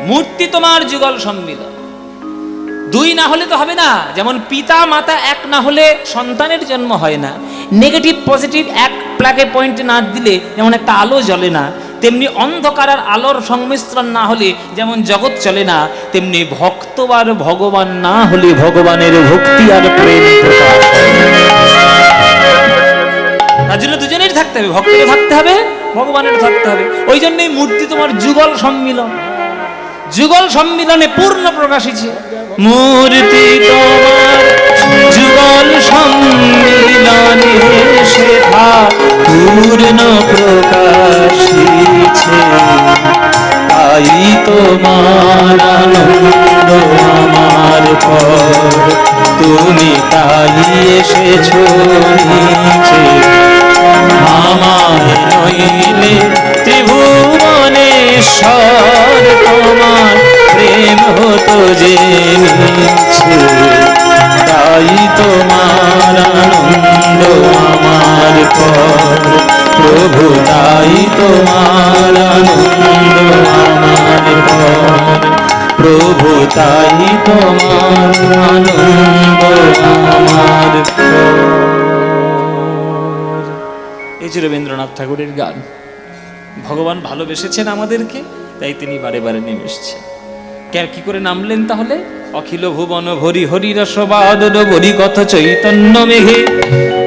মূর্তি তোমার যুগল সম্মিলন। দুই না হলে তো হবে না। যেমন পিতা মাতা এক না হলে সন্তানের জন্ম হয় না, নেগেটিভ পজিটিভ এক প্লাগে পয়েন্টে না দিলে যেমন একটা আলো জ্বলে না, তেমনি অন্ধকার আর আলোর সংমিশ্রণ না হলে যেমন জগৎ চলে না, তেমনি ভক্ত আর ভগবান না হলে ভগবানের ভক্তি আর প্রেম প্রকাশ হয় না। তার জন্য দুজনেই থাকতে হবে, ভক্তেরও থাকতে হবে, ভগবানেরও থাকতে হবে। ওই জন্যই মূর্তি তোমার যুগল সম্মিলন। যুগল সম্মিলনে পূর্ণ প্রকাশিছে। মূর্তি তোমার যুগল সম্মিলনে সেথা পূর্ণ প্রকাশিছে। তাই তোমার আনন্দ আমার পর, তুমি তাই এসেছো নিচে। আমায় নইলে ত্রিভুবনেশ্বর তোমার প্রেম হতো যে নিছে। তাই তোমার আনন্দ আমার পর, প্রভু তাই তোমার আনন্দ আমার পর, প্রভু তাই তোমার আনন্দ আমার পর। এই ছিল রবীন্দ্রনাথ ঠাকুরের গান। ভগবান ভালোবেসেছেন আমাদেরকে, তাই তিনি বারে বারে নেমে এসেছেন। কি করে নামলেন তাহলে? অখিল ভুবন ভরি হরি রসবাদন ভরি কত চৈতন্য মেঘে,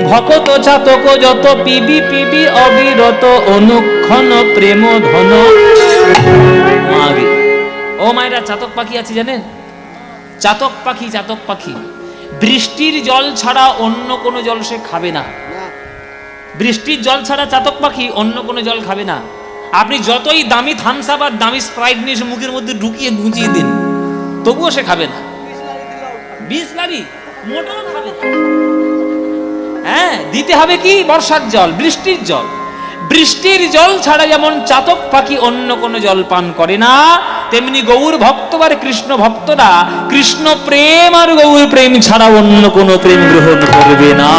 ভকত চাতক যত পিবি পিবি অবিরত অনুক্ষণ প্রেম ধন মাগে। ও মায়েরা, চাতক পাখি আছে জানেন? চাতক পাখি, চাতক পাখি বৃষ্টির জল ছাড়া অন্য কোনো জল সে খাবে না। বৃষ্টির জল ছাড়া চাতক পাখি অন্য কোনো জল খাবে না। আপনি যতই দামি থামস আপ আর দামি স্প্রাইট নিয়ে মুখের মধ্যে ঢুকিয়ে গুঁজিয়ে দিন, তবুও সে খাবে না। বিসলারি মোটেও খাবে না। হ্যাঁ, দিতে হবে কি? বর্ষার জল, বৃষ্টির জল। বৃষ্টির জল ছাড়া যেমন চাতক পাখি অন্য কোনো জল পান করে না, তেমনি গৌর ভক্ত আর কৃষ্ণ ভক্তরা কৃষ্ণ প্রেম আর গৌর প্রেম ছাড়া অন্য কোনো প্রেম গ্রহণ করবে না।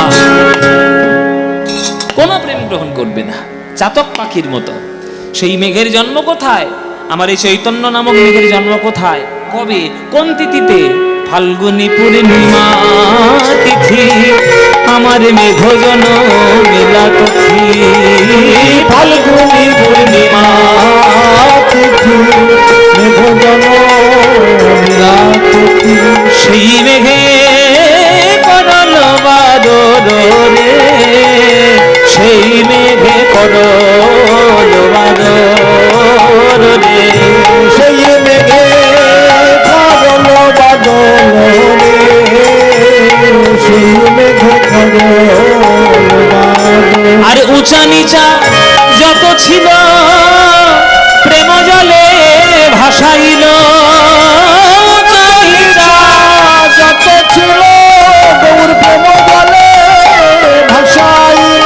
কোনো প্রেম গ্রহণ করবে না, চাতক পাখির মতো। সেই মেঘের জন্ম কোথায়? আমার এই চৈতন্য নামক মেঘের জন্ম কোথায়? কবে? কোন তিথিতে? ফাল্গুনী পূর্ণিমা তিথি আমার মেঘজন মিলা তিথি। ফাল্গুনী পূর্ণিমা তিথি মেঘজন মিলা তিথি। সেই মেঘে করল বাদর রে, সেই মেঘে করল বাদর রে, সেই মেঘে করল বাদর রে, সেই মেঘে করল বাদর। আর উঁচা নিচা যত ছিল প্রেম জলে ভাসাইল। যত ছিল গৌর প্রেম জলে ভাসাইল।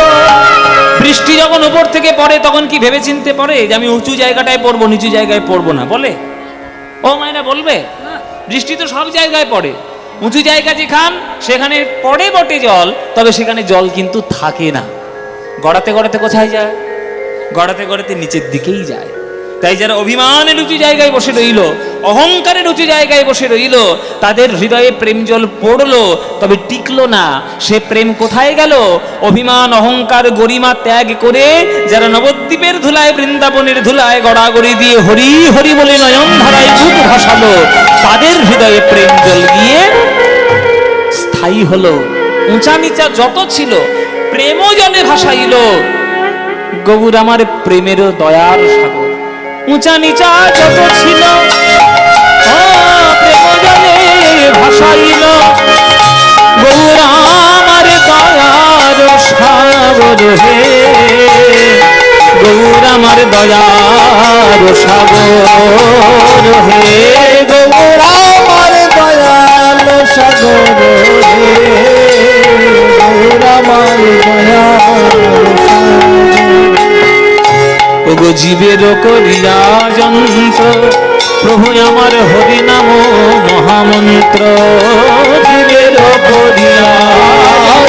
বৃষ্টি যখন উপর থেকে পড়ে তখন কি ভেবে চিনতে পড়ে যে আমি উঁচু জায়গাটায় পড়বো, নিচু জায়গায় পড়বো না? বলে? ও মায়েরা বলবে? বৃষ্টি তো সব জায়গায় পড়ে। উঁচু জায়গা যেখান সেখানে পড়ে বটে জল, তবে সেখানে জল কিন্তু থাকে না। গড়াতে গড়াতে কোথায় যায়? গড়াতে গড়াতে নিচের দিকেই যায়। তাই যারা অভিমানের উঁচু জায়গায় বসে রইল, অহংকারের উঁচু জায়গায় বসে রইল, তাদের হৃদয়ে প্রেম জল পড়লো, তবে টিকলো না। সে প্রেম কোথায় গেল? অভিমান অহংকার গরিমা ত্যাগ করে যারা নবদ্বীপের ধুলায়, বৃন্দাবনের ধুলায় গড়াগড়ি দিয়ে হরি হরি বলে নয়ন ধারায় বুক ভাসালো, তাদের হৃদয়ে প্রেম জল গিয়ে স্থায়ী হলো। উঁচা নিচা যত ছিল প্রেম জলে ভাসাইল। গৌর আমার প্রেমের দয়ার সাগর। উঁচা নিচা যত ছিল প্রেম জলে ভাসাইল। গৌর আমার দয়ার সাগর হে, গৌর আমার দয়ার সাগর হে, গৌর আমার দয়াল সাগর হে, গৌর আমার দয়াল সাগর। ওগো জীবের করিয়া যন্ত্র, প্রভু আমার হরি নাম মহামন্ত্র। জীবের করিয়া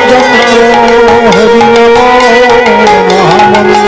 যন্ত্র, হরি নাম মহামন্ত্র।